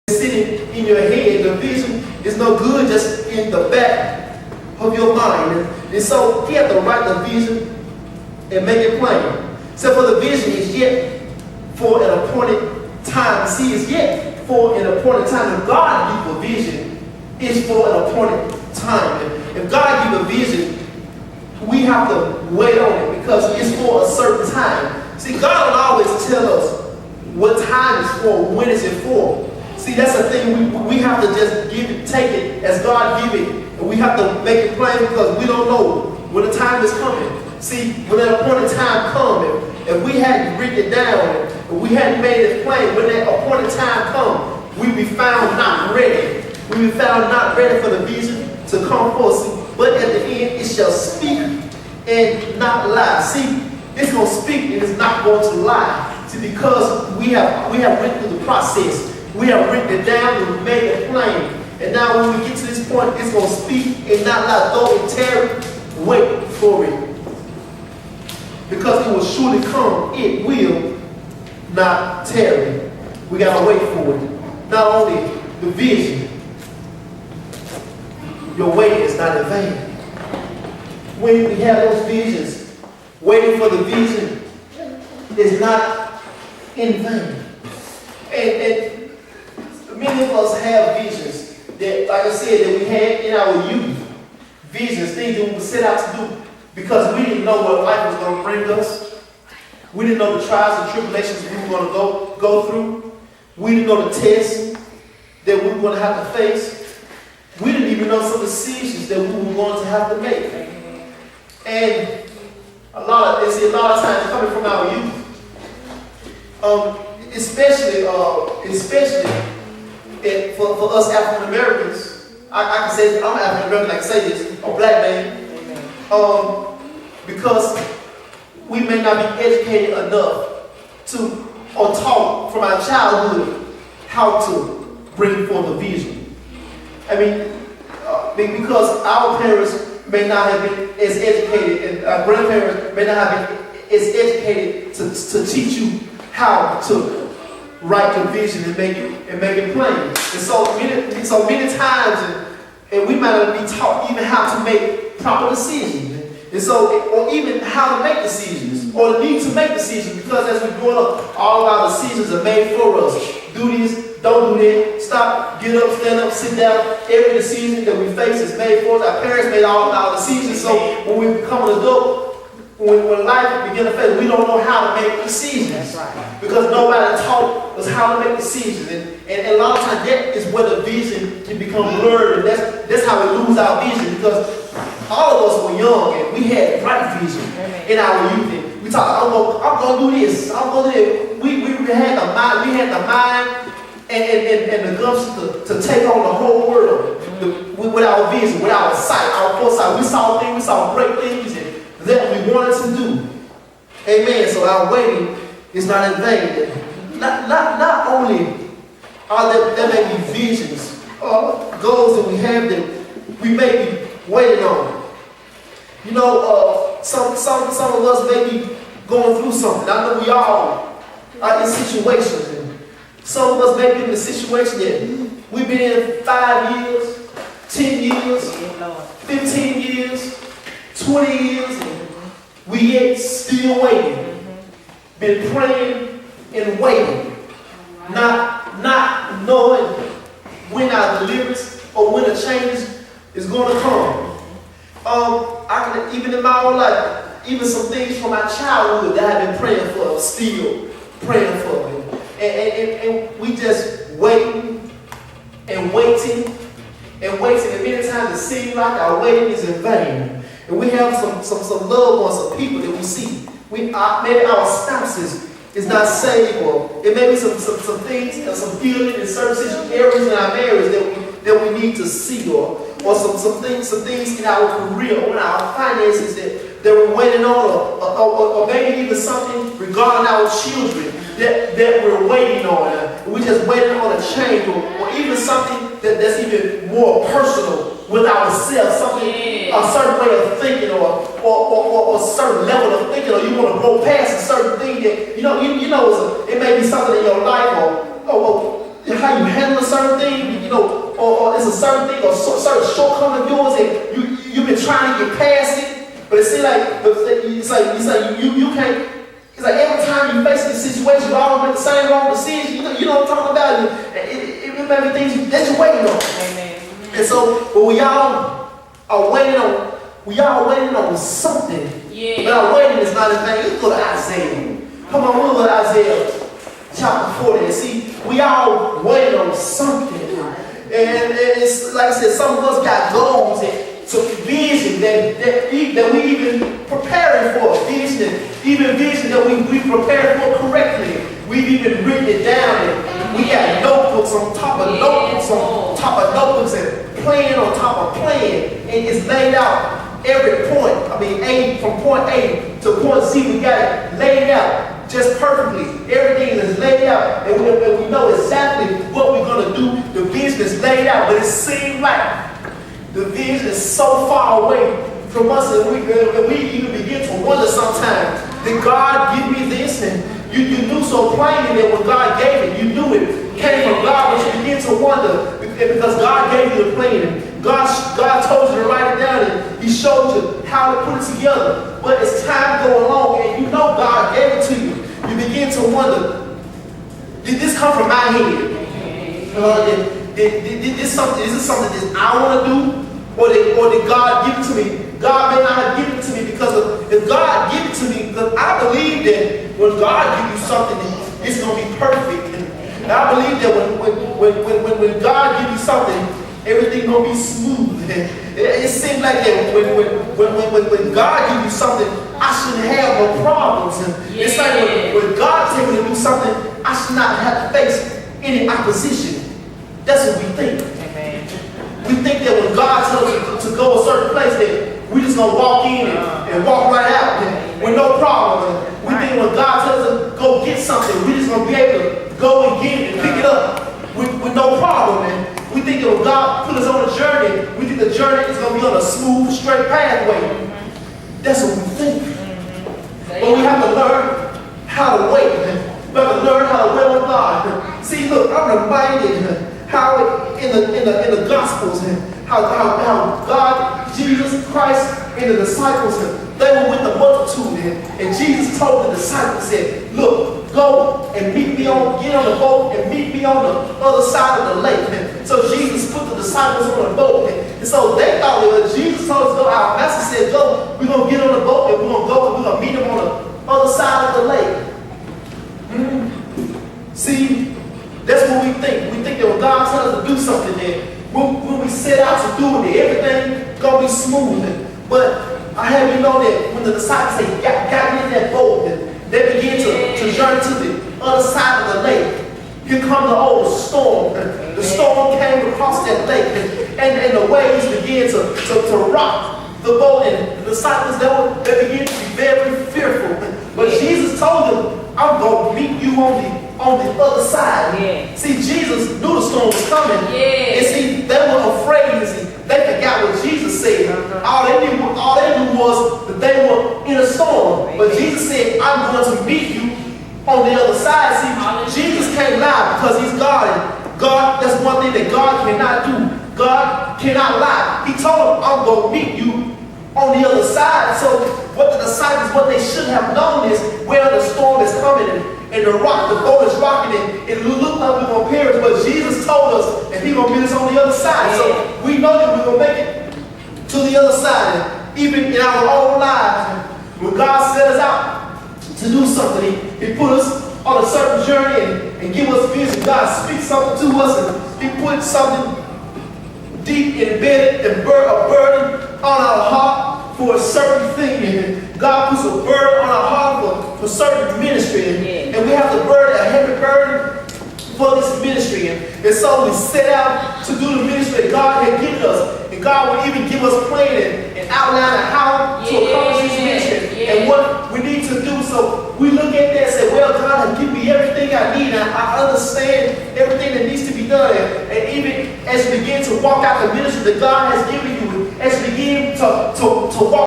sitting in your head. The vision is no good just in the back of your mind. And so you have to write the vision and make it plain. So for the vision is yet for an appointed time. See, it's yet for an appointed time. If God gives a vision, it's for an appointed time. If God gives a vision, we have to wait on it because it's for a certain time. See, God will always tell us what time is for, when is it for. See, that's the thing. We have to just take it as God give it. And we have to make it plain because we don't know when the time is coming. See, when that appointed time comes, if we hadn't written it down, if we hadn't made it plain, when that appointed time comes, we'd be found not ready. We'd be found not ready for the vision to come forth. See, but at the end, it shall speak and not lie. See, it's going to speak and it's not going to lie. See, because we have went through the process. We have written it down and made it plain. And now when we get to this point, it's going to speak and not lie. Though it tarry, wait for it. Because it will surely come. It will not tarry. We got to wait for it. Not only the vision, your waiting is not in vain. When we have those visions, waiting for the vision is not in vain. And many of us have visions that, like I said, that we had in our youth. Visions, things that we set out to do because we didn't know what life was going to bring us. We didn't know the trials and tribulations we were going to go through. We didn't know the tests that we were going to have to face. We didn't even know some decisions that we were going to have to make. And a lot of times coming from our youth, especially for us African Americans, I can say I'm African American. I can say this, a black man, because we may not be educated enough to or taught from our childhood how to bring forth a vision. I mean, because our parents may not have been as educated, and our grandparents may not have been as educated to teach you how to write your vision and make it plain. And so many times, and we might not be taught even how to make proper decisions. And so, or even how to make decisions, or the need to make decisions, because as we grow up, all of our decisions are made for us. Do this, don't do that, stop, get up, stand up, sit down. Every decision that we face is made for us. Our parents made all of our decisions, so when we become an adult, when life begins to face, we don't know how to make decisions. That's right. Because nobody taught us how to make decisions. And a lot of times that is where the vision can become blurred, and that's how we lose our vision, because all of us were young and we had bright vision in our youth. And we talked, I'm going to do this, I'm going to do that. We had the mind and the gumption to take on the whole world with our vision, with our sight, our foresight. We saw things, we saw great things that we wanted to do. Amen. So our waiting is not in vain. Not only are there may be visions or goals that we have that we may be waiting on. You know, some of us may be going through something. I know we all are in situations. And some of us may be in a situation that we've been in 5 years, 10 years, 15 years, 20 years, and we yet still waiting. Been praying and waiting. Not knowing when our deliverance or when the changes is going to come. I can, even in my own life, even some things from my childhood that I've been praying for, still praying for. And we just waiting and waiting and waiting. And many times it seems like our waiting is in vain. And we have some loved ones, some people that we see. Maybe our spouses is not saved, or it may be some things, some healing in certain areas in our marriage that we need to see, or some things in our career or in our finances that we're waiting on, or maybe even something regarding our children that we're waiting on. We're just waiting on a change, or even something that's even more personal with ourselves, a certain way of thinking, or a certain level of thinking, or you want to go past a certain thing that, it may be something in your life, or how you handle a certain thing, you know, or it's a certain thing or certain shortcoming of yours, and you've been trying to get past it, but it seems like you can't. It's like every time you face this situation, you always make the same wrong decision. You know what I'm talking about? It may be things that you're waiting on. Amen. And so, but we all are waiting on something. Yeah. But our waiting is not in vain. Let's go to Isaiah. Come on, we'll go to Isaiah chapter 40. And see, we all waiting on something. And it's like I said, some of us got goals and some vision that we even preparing for. Vision that we prepared for correctly. We've even written it down, and we got notebooks on top of notebooks on top of notebooks, and plan on top of plan. And it's laid out every point. I mean, from point A to point Z, we got it laid out just perfectly. Everything is laid out, and we know exactly what we're going to do. The vision is laid out, but it seems like the vision is so far away from us, and we even begin to wonder sometimes, did God give me this? And you knew so plainly that when God gave it, you knew it came from God, but you begin to wonder, because God gave you the plan. God told you to write it down, and He showed you how to put it together. But as time goes along, and you know God gave it to you, you begin to wonder, did this come from my head? Is this something that I want to do? Or did God give it to me? God may not have given it to me because if God give it to me, because I believe that when God gives you something, it's going to be perfect. And I believe that when God gives you something, everything's going to be smooth. It seems like that when God gives you something, I shouldn't have no problems. And it's like when God tells me to do something, I should not have to face any opposition. That's what we think. We think that when God tells us to go a certain place, that we're just going to walk in and walk right out with no problem. We think when God tells us to go get something, we're just going to be able to go and get it and pick it up with no problem. And we think that when God put us on a journey, we think the journey is going to be on a smooth, straight pathway. That's what we think. But we have to learn how to wait. We have to learn how to wait on God. See, look, I'm reminded how in the Gospels, how God, Jesus Christ, and the disciples, they were with the multitude, and Jesus told the disciples, said, look, go and get on the boat and meet me on the other side of the lake. And so Jesus put the disciples on the boat, and so they thought that Jesus told us to go. Our master said, go, we're going to get on the boat, and we're going to go, and we're going to meet him on the other side of the lake. See, that's what we think. We think that when God tells us to do something, then when we set out to do it, everything gonna be smooth. But I have you know that when the disciples got in that boat, they began to journey to the other side of the lake. Here comes the old storm. The storm came across that lake, and the waves began to rock the boat, and the disciples they began to be very fearful. But Jesus told them, I'm gonna meet you on the other side. Yeah. See, Jesus knew the storm was coming. Yeah. And see, they were afraid. See, they forgot what Jesus said. All they knew was that they were in a storm. But Jesus said, I'm going to meet you on the other side. See, Jesus can't lie because he's God. And God, that's one thing that God cannot do. God cannot lie. He told them, I'm going to meet you on the other side. So what the disciples, what they should have known is where the storm is coming and the boat is rocking, and it looked like we're going to perish, but Jesus told us that he's going to meet us on the other side. So we know that we're going to make it to the other side. And even in our own lives, when God set us out to do something, he put us on a certain journey and give us vision. God speaks something to us, and he put something deep embedded and a burden on our heart for a certain thing. And God puts a burden on our heart for certain ministry. And we have to burden, a heavy burden for this ministry. And so we set out to do the ministry that God had given us. And God will even give us plan and outline of how to accomplish this ministry and what we need to do. So we look at that and say, well, God has given me everything I need. I understand everything that needs to be done. And even as we begin to walk out the ministry that God has given you, as we begin to